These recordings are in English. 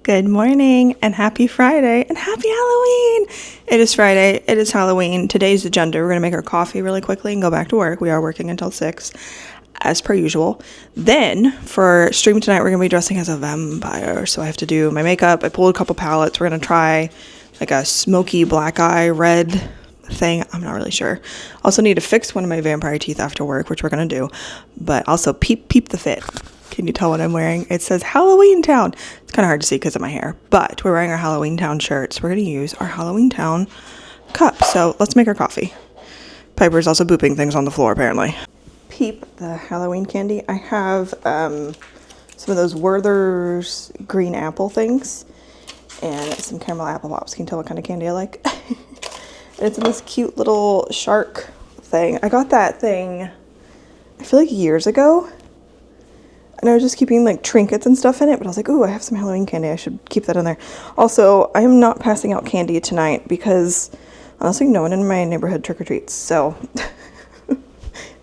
Good morning and happy Friday and happy Halloween. It is Friday. It is Halloween. Today's agenda, we're going to make our coffee really quickly and go back to work. We are working until 6 as per usual. Then for stream tonight, we're going to be dressing as a vampire. So I have to do my makeup. I pulled a couple palettes. We're going to try like a smoky black eye red thing. I'm not really sure. Also need to fix one of my vampire teeth after work, which we're going to do. But also peep the fit. Can you tell what I'm wearing? It says Halloweentown. It's kind of hard to see because of my hair, but we're wearing our Halloweentown shirts. We're going to use our Halloweentown cup. So let's make our coffee. Piper's also booping things on the floor, apparently. Peep the Halloween candy. I have some of those Werther's green apple things and some caramel apple pops. Can you tell what kind of candy I like? And it's in this cute little shark thing. I got that thing, I feel like years ago. And I was just keeping like trinkets and stuff in it, but I was like, ooh, I have some Halloween candy. I should keep that in there. Also, I am not passing out candy tonight because honestly, no one in my neighborhood trick-or-treats. So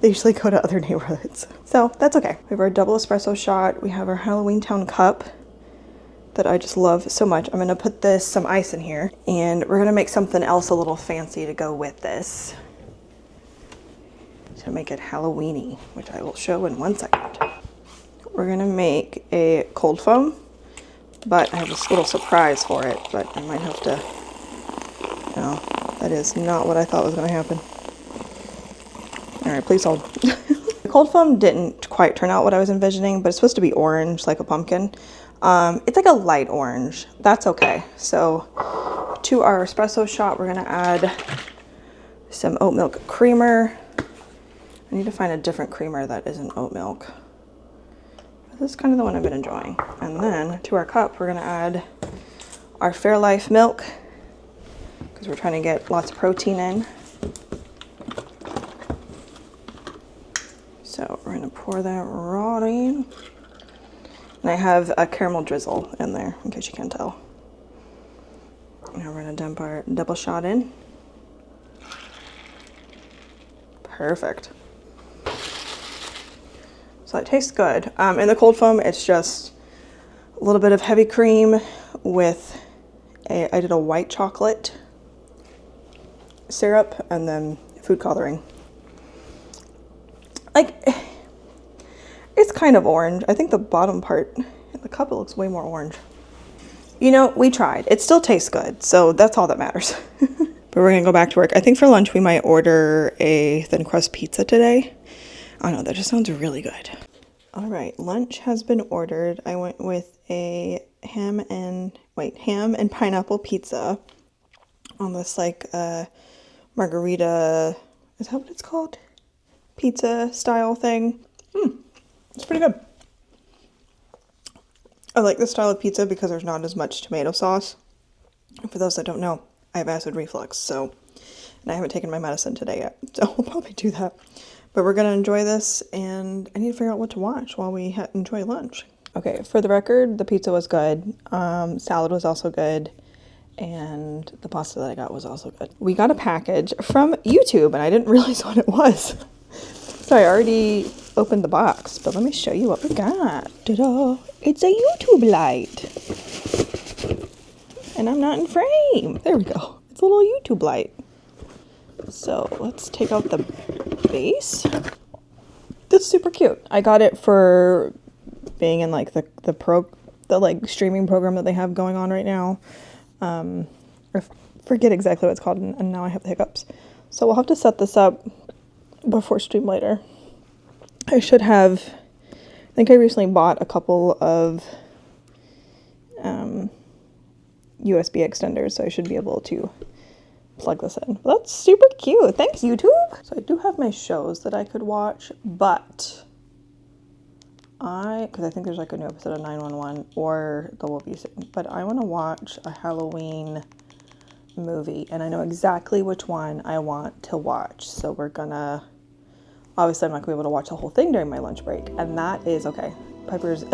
they usually go to other neighborhoods. So that's okay. We have our double espresso shot. We have our Halloweentown cup that I just love so much. I'm gonna put some ice in here and we're gonna make something else a little fancy to go with this. To make it Halloweeny, which I will show in 1 second. We're gonna make a cold foam, but I have this little surprise for it, but I might have to, no, that is not what I thought was gonna happen. All right, please hold. The cold foam didn't quite turn out what I was envisioning, but it's supposed to be orange, like a pumpkin. It's like a light orange, that's okay. So to our espresso shot, we're gonna add some oat milk creamer. I need to find a different creamer that isn't oat milk. This is kind of the one I've been enjoying. And then to our cup, we're gonna add our Fairlife milk because we're trying to get lots of protein in. So we're gonna pour that right in. And I have a caramel drizzle in there, in case you can't tell. Now we're gonna dump our double shot in. Perfect. So it tastes good. In the cold foam, it's just a little bit of heavy cream with I did a white chocolate syrup and then food coloring. Like, it's kind of orange. I think the bottom part in the cup, it looks way more orange. You know, we tried. It still tastes good, so that's all that matters. But we're gonna go back to work. I think for lunch we might order a thin crust pizza today. I don't know, that just sounds really good. All right, lunch has been ordered. I went with a ham and pineapple pizza on this like margarita, is that what it's called? Pizza style thing. It's pretty good. I like this style of pizza because there's not as much tomato sauce. And for those that don't know, I have acid reflux, and I haven't taken my medicine today yet, so we'll probably do that. But we're gonna enjoy this, and I need to figure out what to watch while we enjoy lunch. Okay, for the record, the pizza was good. Salad was also good, and the pasta that I got was also good. We got a package from YouTube, and I didn't realize what it was. So I already opened the box, but let me show you what we got. Ta-da! It's a YouTube light. And I'm not in frame. There we go. It's a little YouTube light. So let's take out the base. That's super cute. I got it for being in like the like streaming program that they have going on right now. I forget exactly what it's called, and now I have the hiccups. So we'll have to set this up before stream later. I think I recently bought a couple of USB extenders, so I should be able to plug this in. Well, that's super cute. Thanks, YouTube. So I do have my shows that I could watch, but because I think there's like a new episode of 911 or The Will Be Soon, but I want to watch a Halloween movie, and I know exactly which one I want to watch. So we're gonna, obviously I'm not gonna be able to watch the whole thing during my lunch break, and that is okay. Piper's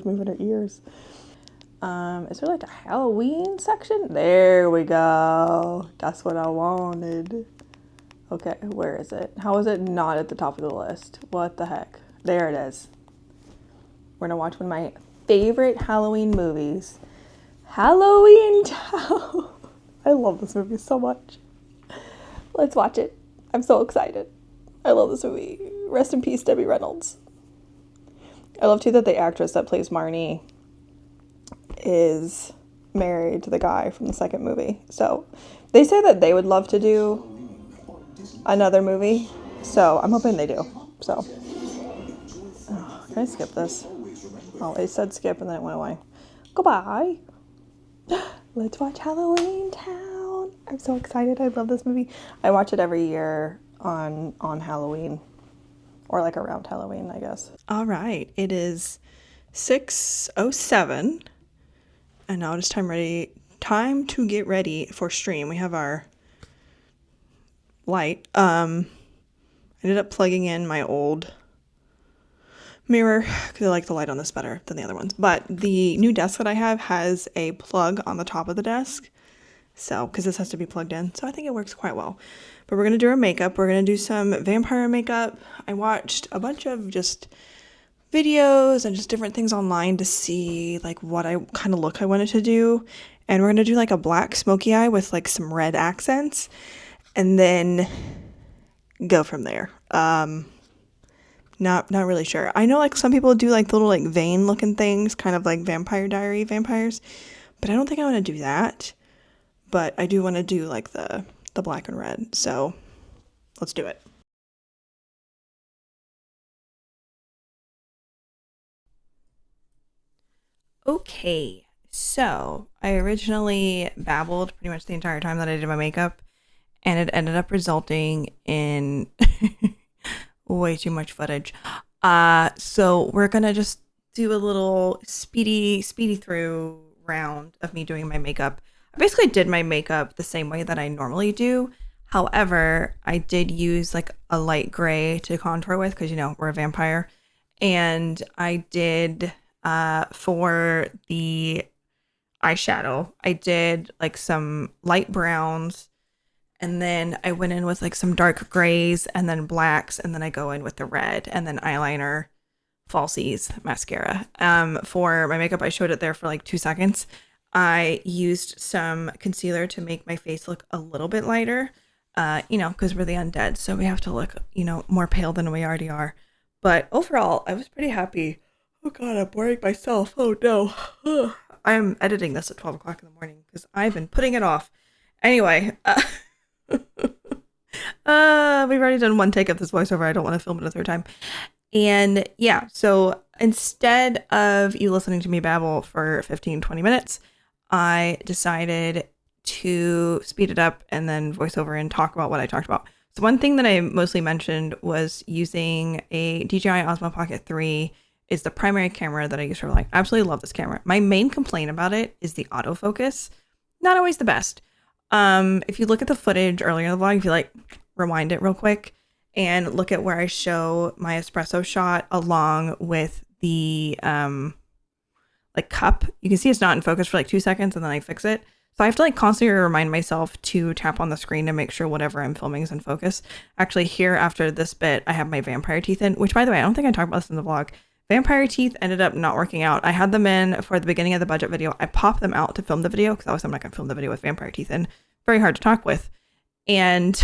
moving her ears. Is there like a Halloween section? There we go. That's what I wanted. Okay, where is it? How is it not at the top of the list? What the heck? There it is. We're gonna watch one of my favorite Halloween movies. Halloweentown. I love this movie so much. Let's watch it. I'm so excited. I love this movie. Rest in peace, Debbie Reynolds. I love too that the actress that plays Marnie is married to the guy from the second movie. So they say that they would love to do another movie. So I'm hoping they do. So can I skip this? Oh, it said skip and then it went away. Goodbye. Let's watch Halloweentown. I'm so excited. I love this movie. I watch it every year on Halloween. Or like around Halloween, I guess. All right. It is 6:07. And now it is time to get ready for stream. We have our light. I ended up plugging in my old mirror because I like the light on this better than the other ones. But the new desk that I have has a plug on the top of the desk. So, because this has to be plugged in. So I think it works quite well. But we're going to do our makeup. We're going to do some vampire makeup. I watched a bunch of just videos and just different things online to see like what kind of look I wanted to do. And we're going to do like a black smoky eye with like some red accents. And then go from there. Not really sure. I know like some people do like little like vein looking things, kind of like Vampire Diary vampires. But I don't think I want to do that. But I do want to do like the black and red. So let's do it. Okay, so I originally babbled pretty much the entire time that I did my makeup, and it ended up resulting in way too much footage. So we're gonna just do a little speedy through round of me doing my makeup. I basically did my makeup the same way that I normally do. However, I did use like a light gray to contour with because, you know, we're a vampire. And I did, for the eyeshadow, I did like some light browns. And then I went in with like some dark grays and then blacks. And then I go in with the red and then eyeliner, falsies, mascara. For my makeup, I showed it there for like 2 seconds. I used some concealer to make my face look a little bit lighter, you know, because we're the undead. So we have to look, you know, more pale than we already are. But overall, I was pretty happy. Oh, God, I'm boring myself. Oh, no. I'm editing this at 12 o'clock in the morning because I've been putting it off. Anyway, we've already done one take of this voiceover. I don't want to film it a third time. And yeah, so instead of you listening to me babble for 15-20 minutes, I decided to speed it up and then voice over and talk about what I talked about. So one thing that I mostly mentioned was using a DJI Osmo Pocket 3 is the primary camera that I use for like. I absolutely love this camera. My main complaint about it is the autofocus. Not always the best. If you look at the footage earlier in the vlog, if you like rewind it real quick and look at where I show my espresso shot along with the like cup, you can see it's not in focus for like 2 seconds and then I fix it. So I have to like constantly remind myself to tap on the screen to make sure whatever I'm filming is in focus. Actually, here after this bit, I have my vampire teeth in, which by the way, I don't think I talked about this in the vlog. Vampire teeth ended up not working out. I had them in for the beginning of the budget video. I popped them out to film the video because obviously I'm not going to film the video with vampire teeth in. Very hard to talk with. And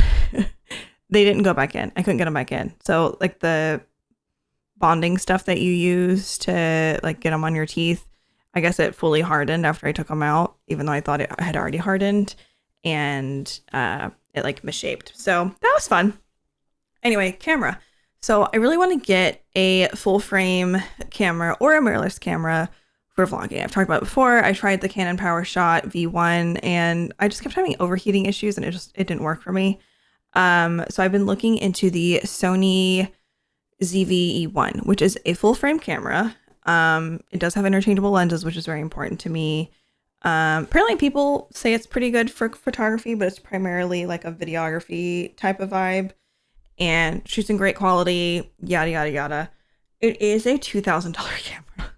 they didn't go back in. I couldn't get them back in. So like the bonding stuff that you use to like get them on your teeth, I guess it fully hardened after I took them out, even though I thought it had already hardened, and it like misshaped. So that was fun. Anyway, camera. So I really want to get a full frame camera or a mirrorless camera for vlogging. I've talked about it before. I tried the Canon PowerShot V1 and I just kept having overheating issues and it didn't work for me. So I've been looking into the Sony ZV-E1, which is a full frame camera. It does have interchangeable lenses, which is very important to me. Apparently people say it's pretty good for photography, but it's primarily like a videography type of vibe and shoots in great quality, yada, yada, yada. It is a $2,000 camera.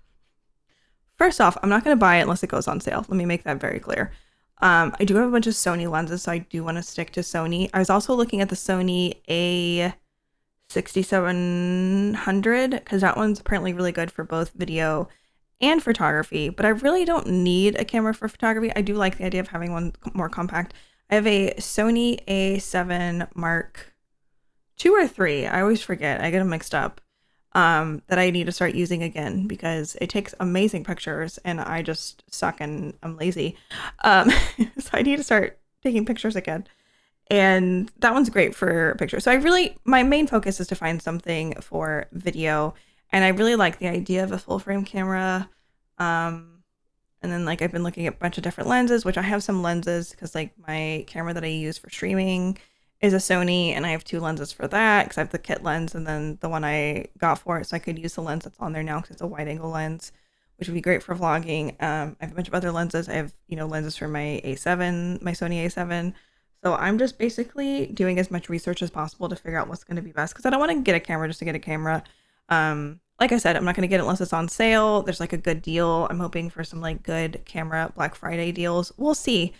First off, I'm not going to buy it unless it goes on sale. Let me make that very clear. I do have a bunch of Sony lenses, so I do want to stick to Sony. I was also looking at the Sony A6700 because that one's apparently really good for both video and photography, but I really don't need a camera for photography. I do like the idea of having one more compact. I have a Sony A7 Mark II or III. I always forget. I get them mixed up. That I need to start using again because it takes amazing pictures and I just suck and I'm lazy. So I need to start taking pictures again. And that one's great for pictures. So my main focus is to find something for video. And I really like the idea of a full frame camera. And then like I've been looking at a bunch of different lenses, which I have some lenses because like my camera that I use for streaming is a Sony and I have 2 lenses for that because I have the kit lens and then the one I got for it. So I could use the lens that's on there now because it's a wide angle lens, which would be great for vlogging. I have a bunch of other lenses. I have, lenses for my A7, my Sony A7. So I'm just basically doing as much research as possible to figure out what's going to be best because I don't want to get a camera just to get a camera. Like I said, I'm not going to get it unless it's on sale. There's like a good deal. I'm hoping for some like good camera Black Friday deals. We'll see.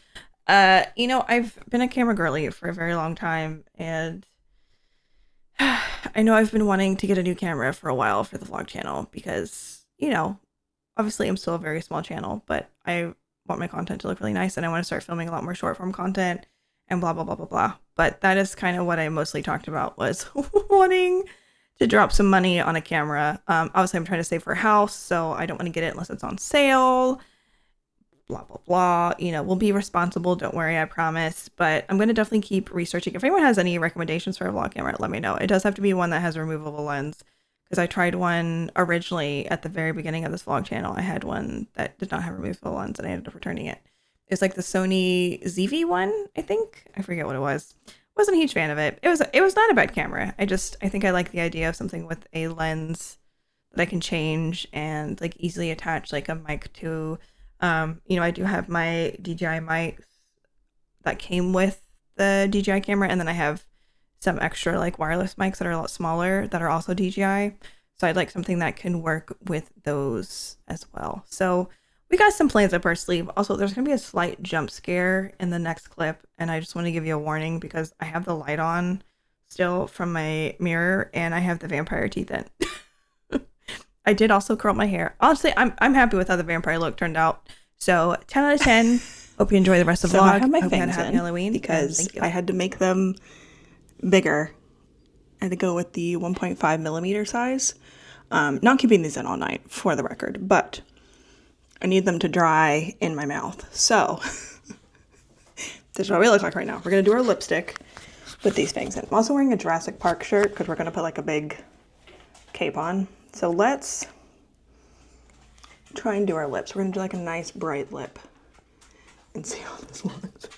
I've been a camera girly for a very long time and I know I've been wanting to get a new camera for a while for the vlog channel because, obviously I'm still a very small channel, but I want my content to look really nice and I want to start filming a lot more short form content and blah, blah, blah, blah, blah. But that is kind of what I mostly talked about was wanting to drop some money on a camera. Obviously I'm trying to save for a house, so I don't want to get it unless it's on sale. Blah, blah, blah. We'll be responsible. Don't worry, I promise. But I'm going to definitely keep researching. If anyone has any recommendations for a vlog camera, let me know. It does have to be one that has a removable lens because I tried one originally at the very beginning of this vlog channel. I had one that did not have a removable lens and I ended up returning it. It's like the Sony ZV one, I think. I forget what it was. Wasn't a huge fan of it. It was not a bad camera. I think I like the idea of something with a lens that I can change and like easily attach like a mic to. I do have my DJI mics that came with the DJI camera, and then I have some extra like wireless mics that are a lot smaller that are also DJI. So I'd like something that can work with those as well. So we got some plans up our sleeve. Also, there's going to be a slight jump scare in the next clip, and I just want to give you a warning because I have the light on still from my mirror, and I have the vampire teeth in. I did also curl my hair. Honestly, I'm happy with how the vampire look turned out. So 10 out of 10. Hope you enjoy the rest of the vlog. I have my fangs in happy Halloween because I had to make them bigger. I had to go with the 1.5 millimeter size. Not keeping these in all night for the record, but I need them to dry in my mouth. So this is what we look like right now. We're going to do our lipstick with these fangs in. I'm also wearing a Jurassic Park shirt because we're going to put like a big cape on. So let's try and do our lips. We're going to do like a nice bright lip and see how this looks.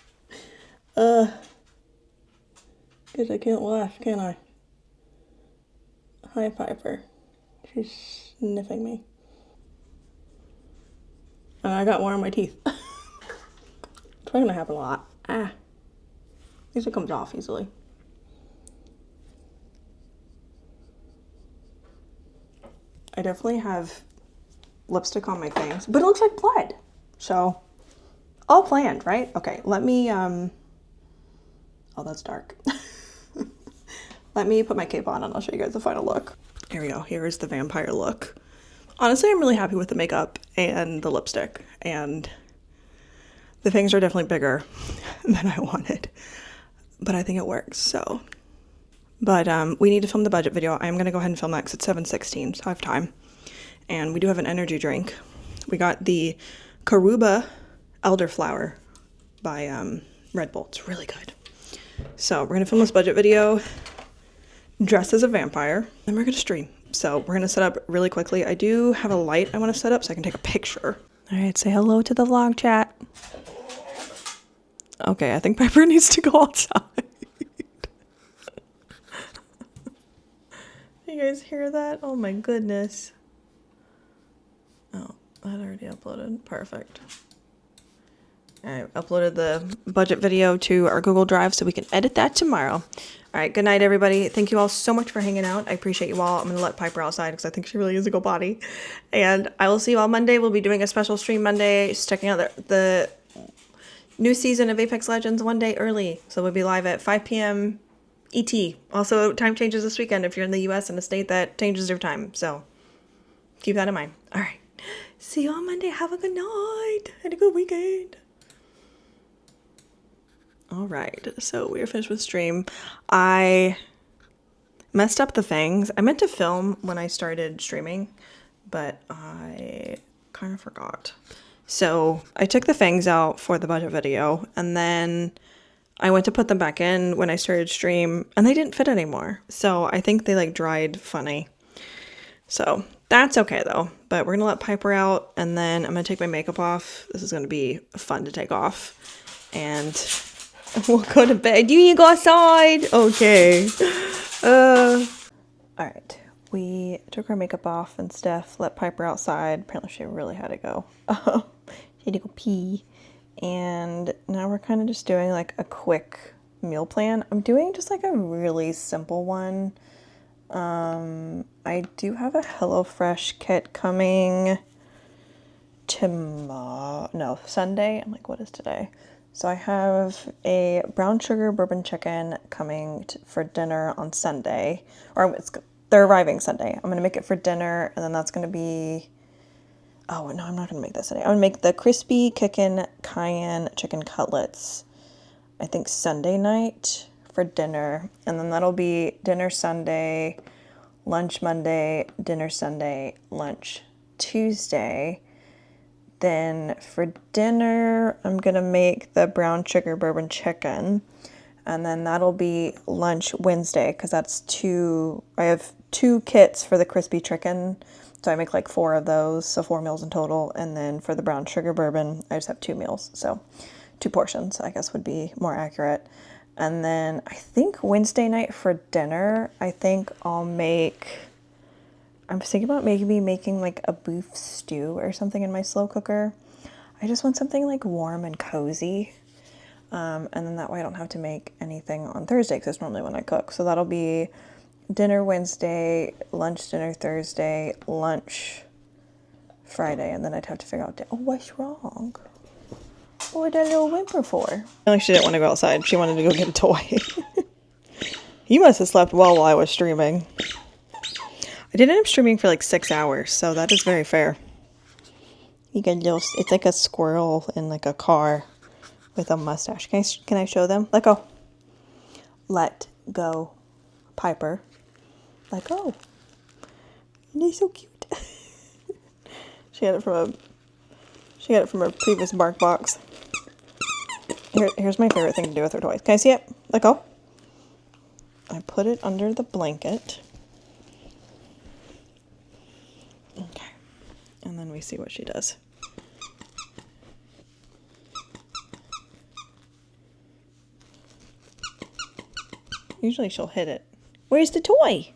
Guess I can't laugh, can I? Hi, Piper. She's sniffing me. And I got one on my teeth. It's probably gonna happen a lot. At least it comes off easily. I definitely have lipstick on my fangs, but it looks like blood. So, all planned, right? Okay, let me, oh, that's dark. Let me put my cape on and I'll show you guys the final look. Here we go. Here is the vampire look. Honestly, I'm really happy with the makeup and the lipstick, and the fangs are definitely bigger than I wanted, but I think it works, so. But we need to film the budget video. I'm gonna go ahead and film that because it's 7:16, so I have time. And we do have an energy drink. We got the Karuba elderflower by Red Bull. It's really good. So we're gonna film this budget video dressed as a vampire, then we're gonna stream. So we're gonna set up really quickly. I do have a light I wanna set up so I can take a picture. All right, say hello to the vlog chat. Okay, I think Piper needs to go outside. You guys hear that? Oh my goodness. Oh, that already uploaded. Perfect. I uploaded the budget video to our Google Drive so we can edit that tomorrow. All right, good night, everybody. Thank you all so much for hanging out. I appreciate you all. I'm going to let Piper outside because I think she really is a go potty. And I will see you all Monday. We'll be doing a special stream Monday, just checking out the new season of Apex Legends one day early. So we'll be live at 5 p.m. ET. Also, time changes this weekend if you're in the U.S. in a state that changes their time. So keep that in mind. All right. See you on Monday. Have a good night and a good weekend. All right, so we are finished with stream. I messed up the fangs. I meant to film when I started streaming, but I kind of forgot. So I took the fangs out for the budget video, and then I went to put them back in when I started stream, and they didn't fit anymore. So I think they like dried funny. So that's okay though. But we're gonna let Piper out, and then I'm gonna take my makeup off. This is gonna be fun to take off, and we'll go to bed. You need to go outside. Okay. All right. We took our makeup off and stuff. Let Piper outside. Apparently, she really had to go. She had to go pee. And now we're kind of just doing like a quick meal plan. I'm doing just like a really simple one. I do have a HelloFresh kit coming tomorrow. No, Sunday. I'm like, what is today? So I have a brown sugar bourbon chicken coming for dinner on Sunday. They're arriving Sunday. I'm going to make it for dinner, and then that's going to be... Oh, no, I'm not going to make that Sunday. I'm going to make the crispy kickin' cayenne chicken cutlets, I think Sunday night for dinner. And then that'll be dinner Sunday, lunch Monday, dinner Sunday, lunch Tuesday. Then for dinner, I'm going to make the brown sugar bourbon chicken. And then that'll be lunch Wednesday, because I have 2 kits for the crispy chicken. So I make like 4 of those, so 4 meals in total. And then for the brown sugar bourbon, I just have 2 meals. So 2 portions, I guess, would be more accurate. And then I think Wednesday night for dinner, I'm thinking about maybe making like a beef stew or something in my slow cooker. I just want something like warm and cozy. And then that way I don't have to make anything on Thursday, because that's normally when I cook. So that'll be dinner Wednesday, lunch, dinner Thursday, lunch Friday, and then I'd have to figure out, oh, what's wrong? What did that little whimper for? I feel like she didn't want to go outside. She wanted to go get a toy. You must have slept well while I was streaming. I did end up streaming for like 6 hours, so that is very fair. It's like a squirrel in like a car with a mustache. Can I show them? Let go. Let go. Piper. Let go. They're so cute. She got it from a previous bark box. Here's my favorite thing to do with her toys. Can I see it? Let go. I put it under the blanket. Okay. And then we see what she does. Usually she'll hit it. Where's the toy?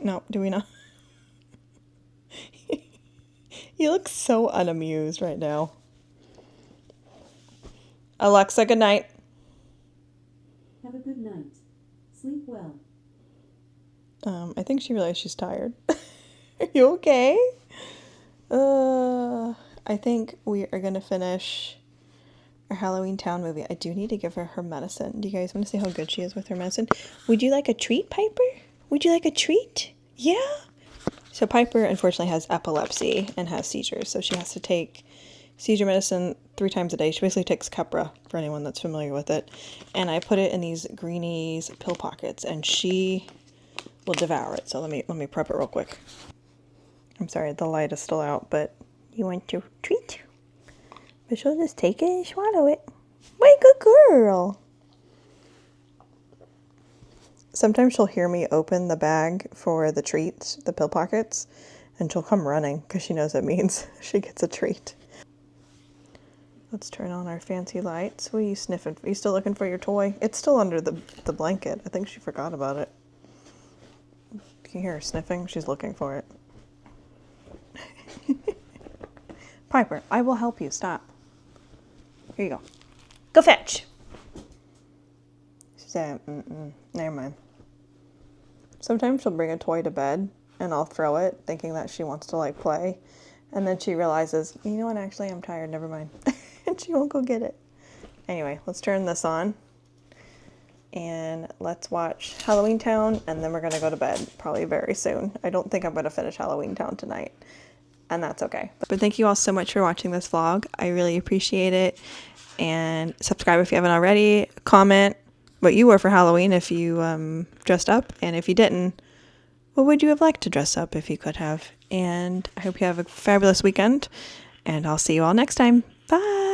No, do we not? You look so unamused right now. Alexa, good night. Have a good night. Sleep well. I think she realized she's tired. Are you okay? I think we are gonna finish our Halloweentown movie. I do need to give her medicine. Do you guys want to see how good she is with her medicine? Would you like a treat, Piper? Would you like a treat? Yeah? So Piper, unfortunately, has epilepsy and has seizures, so she has to take seizure medicine 3 times a day. She basically takes Keppra, for anyone that's familiar with it. And I put it in these Greenies pill pockets, and she will devour it. So let me prep it real quick. I'm sorry, the light is still out, but you want your treat? But she'll just take it and swallow it. What a good girl. Sometimes she'll hear me open the bag for the treats, the pill pockets, and she'll come running because she knows it means she gets a treat. Let's turn on our fancy lights. What are you sniffing? Are you still looking for your toy? It's still under the blanket. I think she forgot about it. Can you hear her sniffing? She's looking for it. Piper, I will help you. Stop. Here you go. Go fetch. She said, never mind. Sometimes she'll bring a toy to bed and I'll throw it thinking that she wants to like play. And then she realizes, you know what, actually I'm tired, never mind. And she won't go get it. Anyway, let's turn this on. and let's watch Halloweentown, and then we're gonna go to bed probably very soon. I don't think I'm gonna finish Halloweentown tonight, and that's okay. But thank you all so much for watching this vlog. I really appreciate it, and subscribe if you haven't already. Comment what you wore for Halloween if you dressed up, and if you didn't, what would you have liked to dress up if you could have? And I hope you have a fabulous weekend, and I'll see you all next time. Bye!